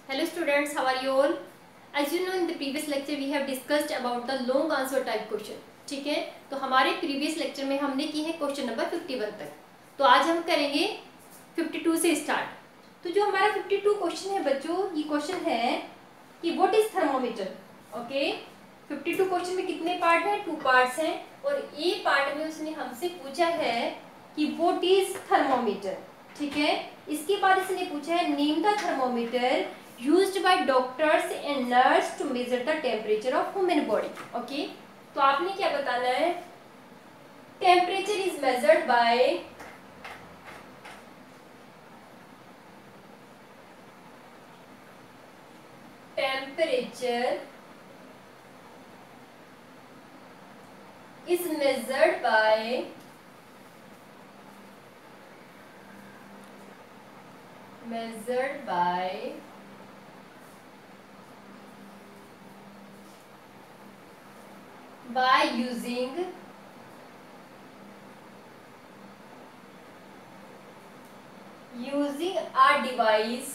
Hello students, how are you all? As you know, in the previous lecture we have discussed about the long answer type question. ठीक है, तो हमारे previous lecture में हमने की है क्वेश्चन नंबर 51 तक. तो आज हम करेंगे 52 से स्टार्ट. तो जो हमारा 52 क्वेश्चन है बच्चों, ये क्वेश्चन है कि what is thermometer. Okay, 52 question में कितने पार्ट हैं? 2 पार्ट्स हैं. और ए पार्ट में उसने हमसे पूछा है कि व्हाट इज थर्मोमीटर. ठीक है, इसके बाद इसने पूछा है name the thermometer used by doctors and nurse to measure the temperature of human body. Okay, तो आपने क्या बताना है? Temperature is measured by temperature is measured by using a device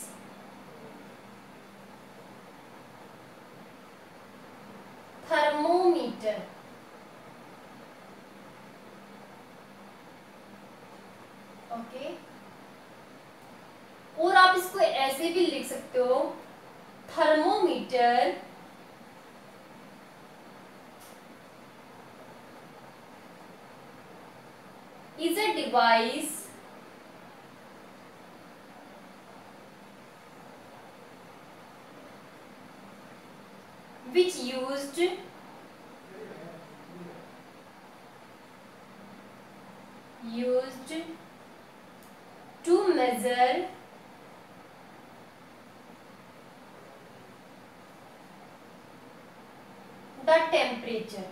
thermometer. Okay, और आप इसको ऐसे भी लिख सकते हो, thermometer is a device which used to measure the temperature.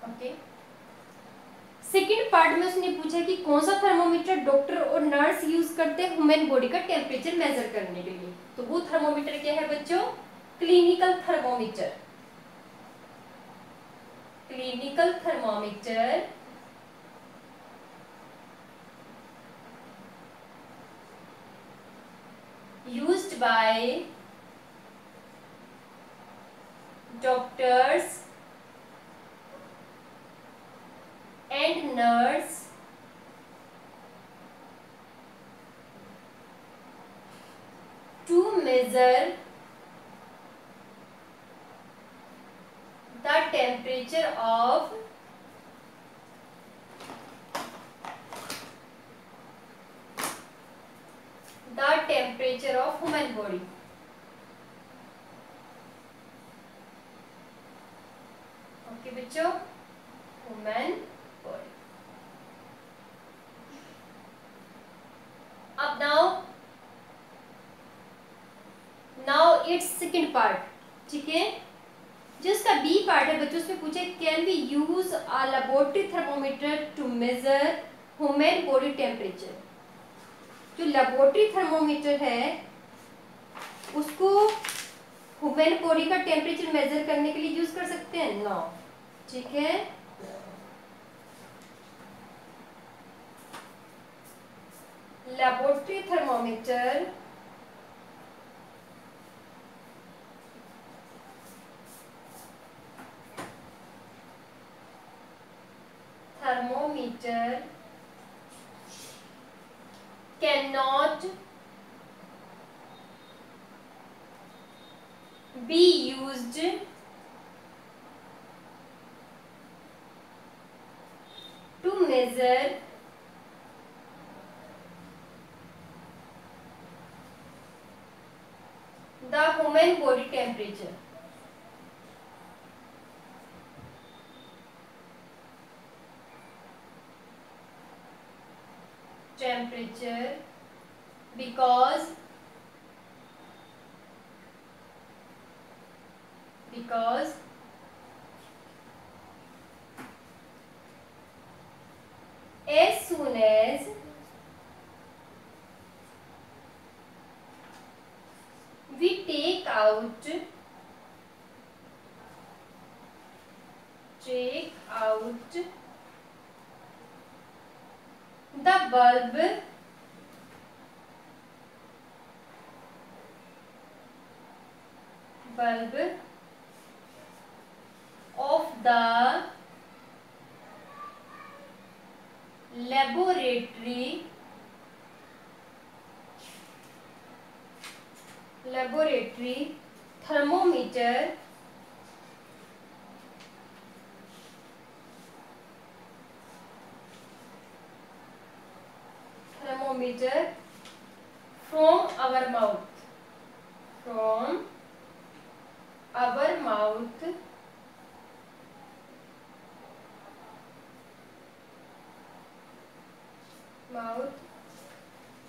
Okay, second part में उसने पूछा कि कौन सा थर्मोमीटर डॉक्टर और नर्स यूज करते हैं ह्यूमन बॉडी का टेम्परेचर मेजर करने के लिए. तो वो थर्मोमीटर क्या है बच्चों? Clinical thermometer. Clinical thermometer used by doctors and nurse to measure the temperature of human body. Okay बच्चों, ह्यूमन बॉडी. अब नाउ इट्स सेकंड पार्ट. ठीक है, जो इसका बी पार्ट है बच्चों, उसमें पूछे can we use a laboratory thermometer to measure human body temperature. जो लेबोरेटरी थर्मोमीटर है उसको ह्यूमन बॉडी का टेम्परेचर मेजर करने के लिए यूज कर सकते हैं? नो. ठीक है, laboratory thermometer cannot be used to measure the human body temperature. Because as soon as we take out the bulb bulb of the laboratory thermometer from our mouth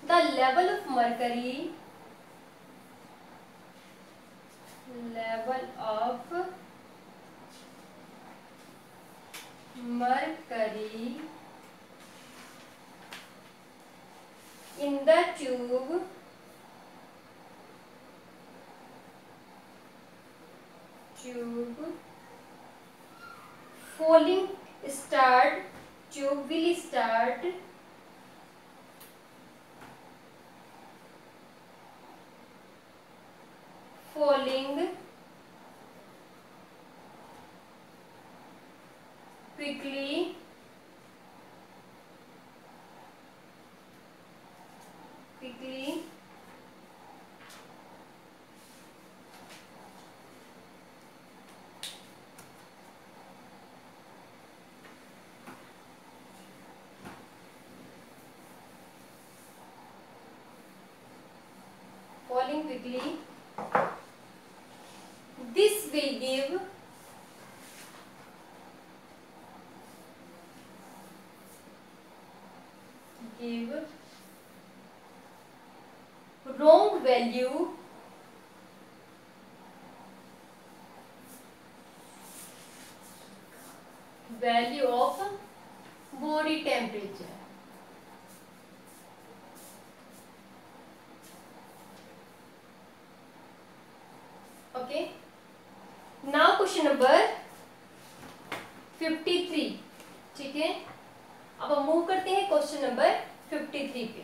the level of mercury in the tube falling tube will start falling quickly this will give wrong value of body temperature. Okay, now question number 53. ठीक है, अब हम move करते हैं question number 53 पे.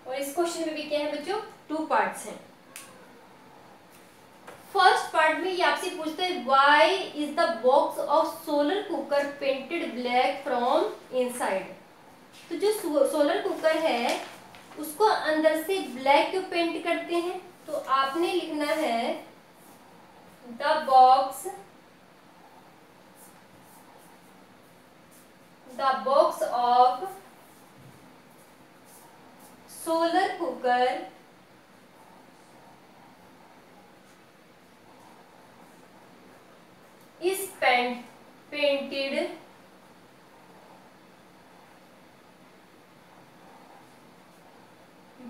और इस question में भी क्या है बच्चों, 2 पार्ट्स हैं. फर्स्ट पार्ट में ये आपसे पूछता है why is the box of solar cooker painted black from inside. तो जो सोलर कुकर है उसको अंदर से ब्लैक क्यों पेंट करते हैं, तो आपने लिखना है the box of solar cooker is painted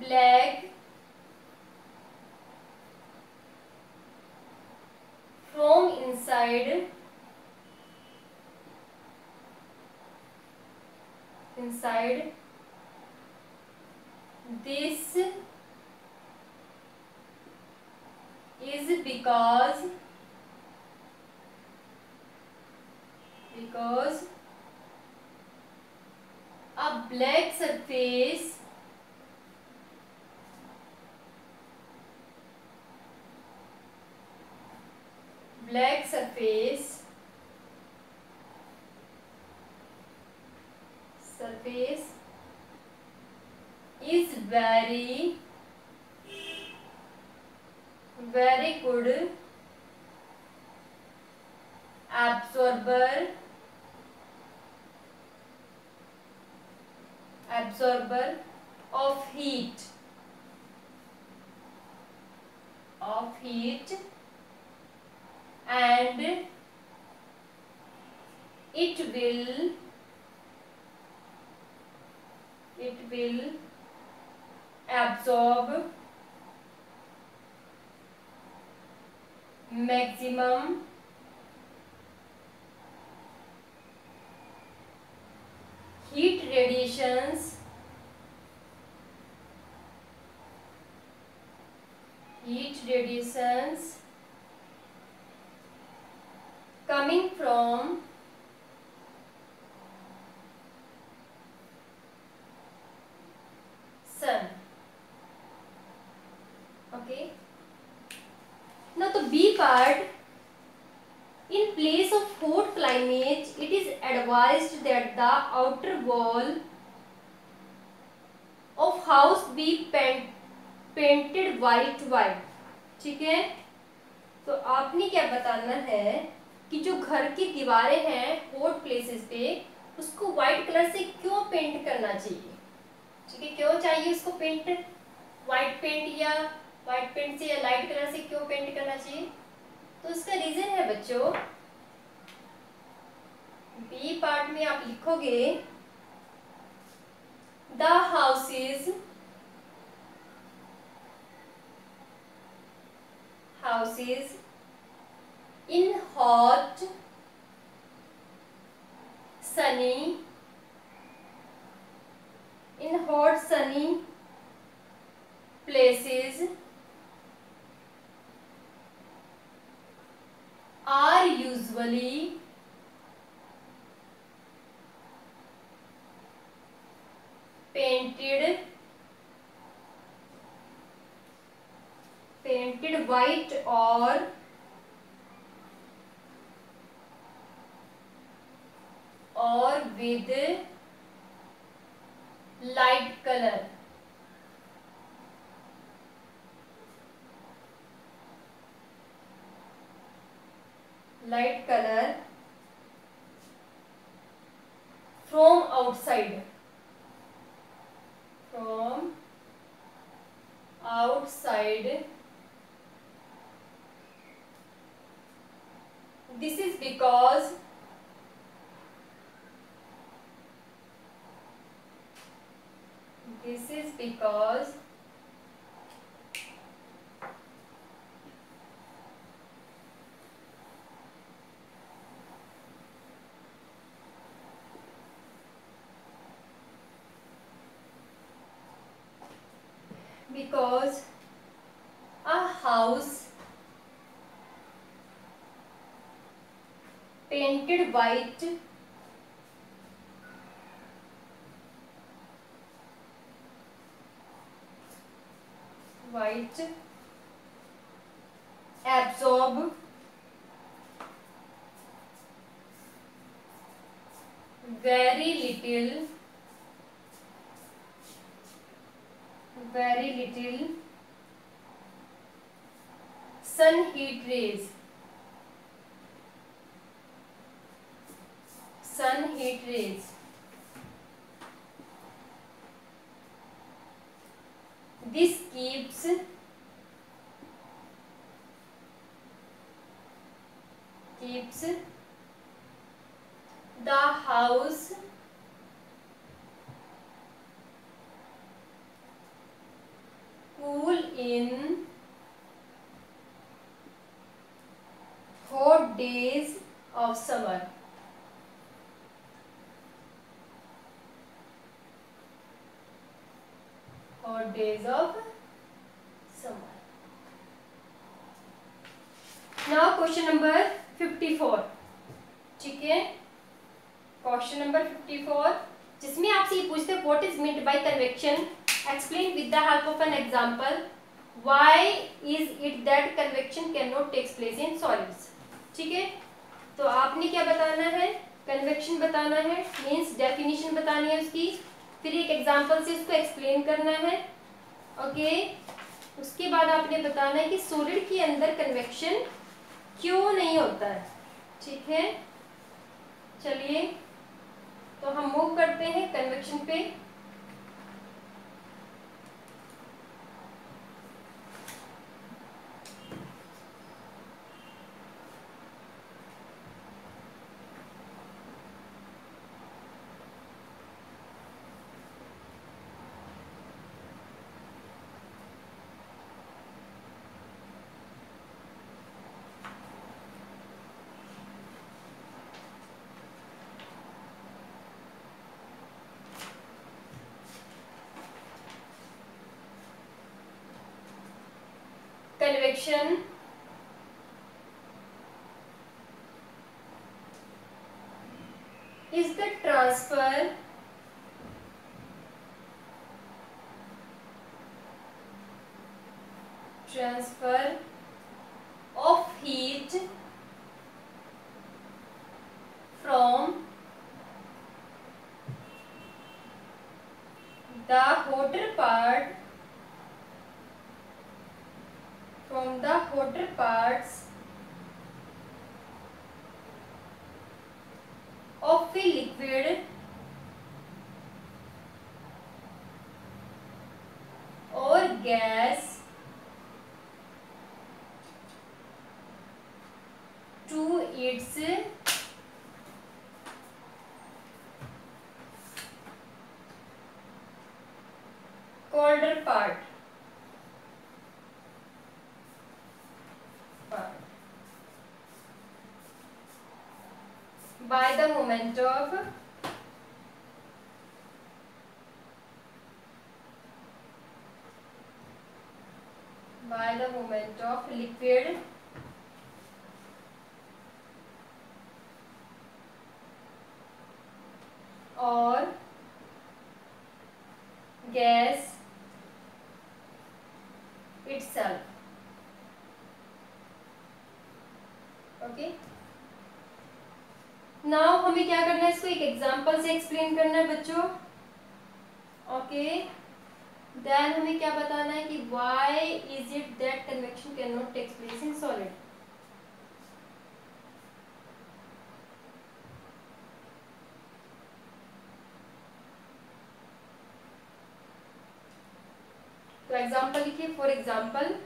black from inside this is because a black surface is very good absorber of heat and it will absorb maximum heat radiations coming from sun. Okay. Now the B part, in place of hot climate, it is advised that the outer wall of house be painted white. ठीक है, तो आपने क्या बताना है कि जो घर की दीवारें हैं हॉट प्लेसेस पे, उसको व्हाइट कलर से क्यों पेंट करना चाहिए. ठीक है, क्यों चाहिए उसको पेंट, व्हाइट पेंट या व्हाइट पेंट से या लाइट कलर से क्यों पेंट करना चाहिए. तो इसका रीजन है बच्चों, बी पार्ट में आप लिखोगे the houses in hot sunny places are usually painted white or with light color. From outside. This is because a house painted white absorb very little sun heat rays. This keeps the house cool in hot days of summer. Now question number 54. ठीक है, question number 54 जिसमें आपसे ये पूछते हैं what is meant by convection, explain with the help of an example why is it that convection can not takes place in solids. ठीक है, तो आपने क्या बताना है, कन्वेक्शन बताना है, मीन्स डेफिनेशन बतानी है उसकी, फिर एक एग्जांपल से उसको एक्सप्लेन करना है. ओके, उसके बाद आपने बताना है कि सॉलिड के अंदर कन्वेक्शन क्यों नहीं होता है. ठीक है, चलिए तो हम मूव करते हैं कन्वेक्शन पे. Convection transfer of heat from the hotter parts of the liquid or gas to its colder part by the movement of liquid or gas itself. Okay, now हमें क्या करना है, इसको एक एग्जांपल से एक्सप्लेन करना है बच्चों. ओके, देन हमें क्या बताना है कि why is it that convection can not take place in solid. तो एग्जांपल लिखिए. For example,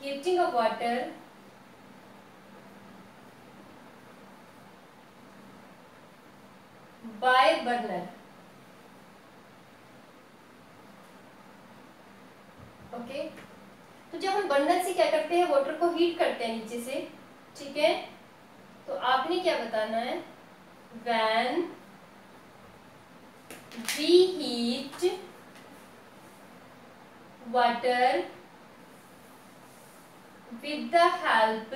heating of water by burner. Okay, तो जब हम बर्नर से क्या करते हैं, वाटर को हीट करते हैं नीचे से. ठीक है, तो आपने क्या बताना है, when we heat water with the help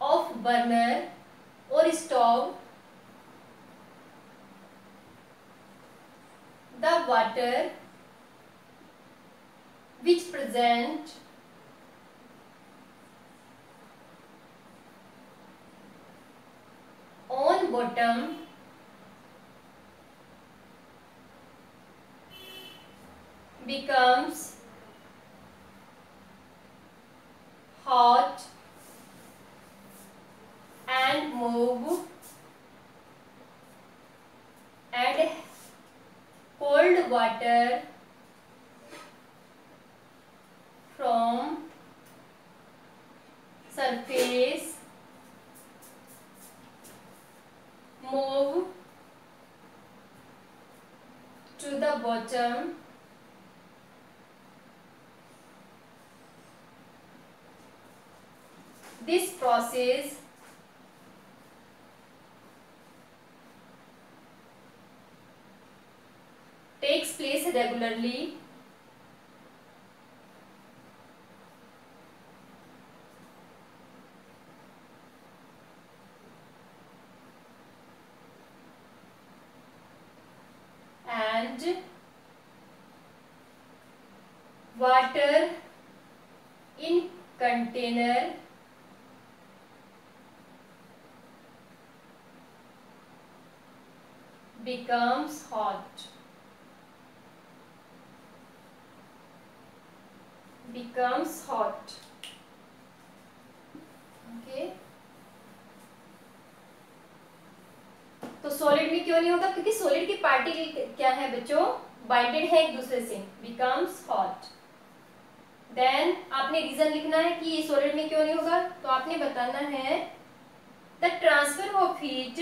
of burner or stove, the water which present on bottom becomes hot and move, and cold water from surface move to the bottom this process takes place regularly and water in container becomes hot. Becomes hot. Solid में क्यों नहीं होगा? क्योंकि solid की particle क्या है बच्चों, binded है एक दूसरे से, बिकम्स हॉट। देन आपने रीजन लिखना है कि ये सॉलिड में क्यों नहीं होगा, तो आपने बताना है the transfer of heat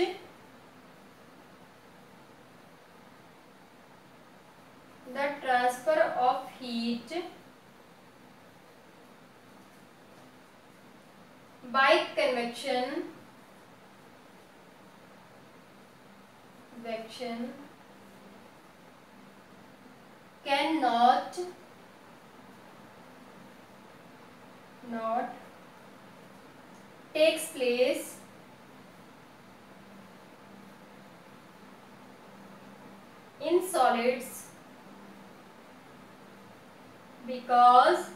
by convection cannot takes place in solids because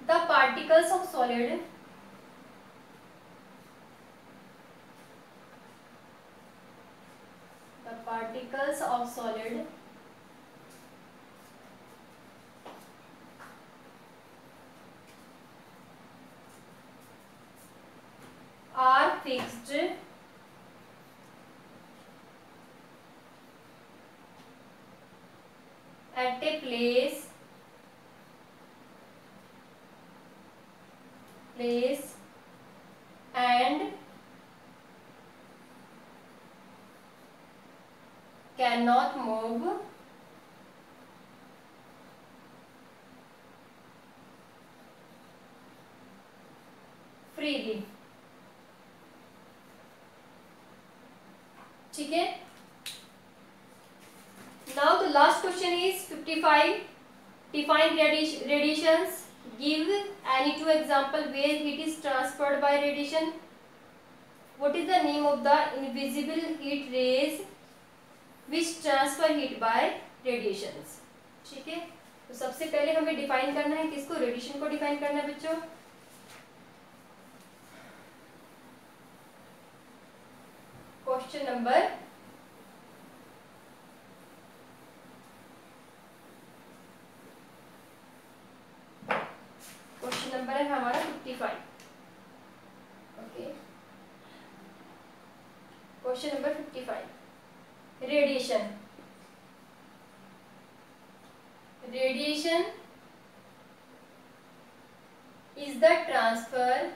the particles of solid are fixed at a place and cannot move freely। ठीक है। Now the last question is 55. Define radiations. Give any two example where heat is transferred by radiation. What is the name of the invisible heat rays which transfer heat by radiations? ठीक है, तो सबसे पहले हमें define करना है किसको, radiation को डिफाइन करना है बच्चों। Question number 55। Okay, question number 55। Radiation is the transfer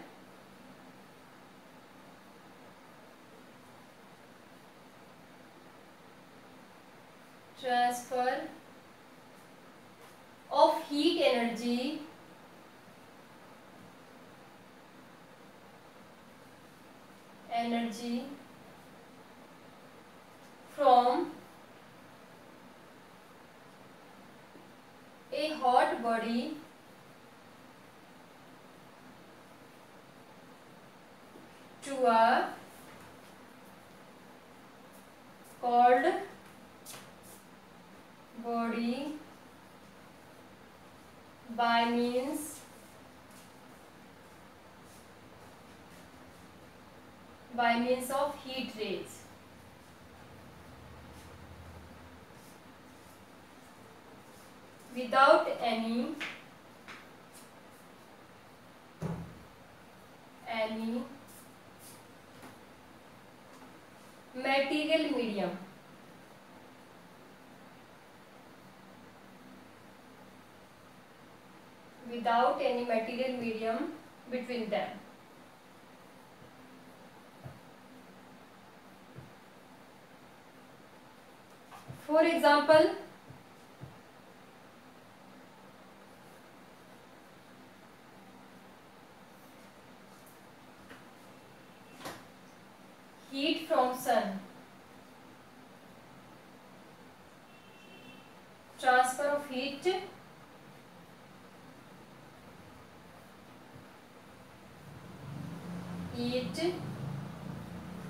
of heat energy from a hot body to a cold body by means of heat rays। Without any material medium between them। For example, heat from sun, transfer of heat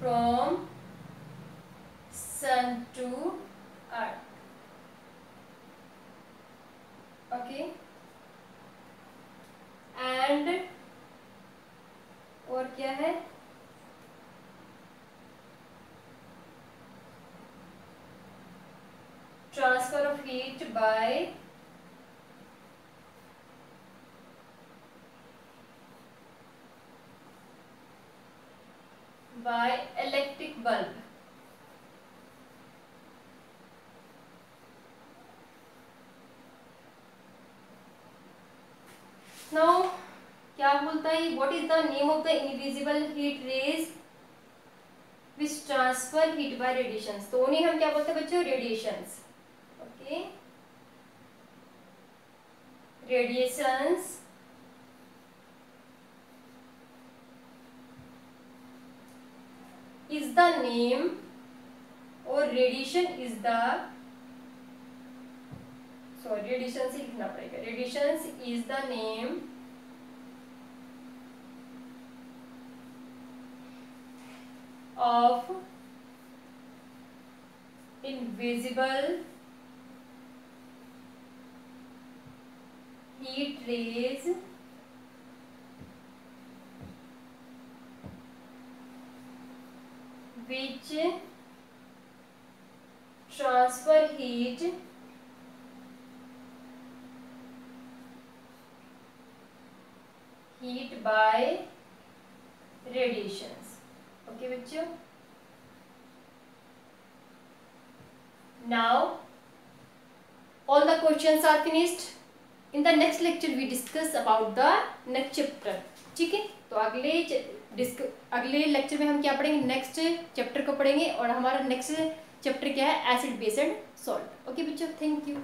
from sun to earth। Okay, and और क्या है, transfer of heat by by electric bulb. Now क्या बोलता है, what is the name of the invisible heat rays which transfer heat by radiations? तो उन्हें हम क्या बोलते हैं बच्चों, radiations. Okay, radiations is the name, or radiation is the, sorry radiation से लिखना पड़ेगा, radiations is the name of invisible heat rays which transfer heat by radiations. Okay बच्चों, now all the questions are finished. In the next lecture we discuss about the next chapter. ठीक है, तो अगले lecture में हम क्या पढ़ेंगे, next chapter को पढ़ेंगे, और हमारा नेक्स्ट चैप्टर क्या है, एसिड बेस्ड सॉल्ट. ओके बच्चों, थैंक यू.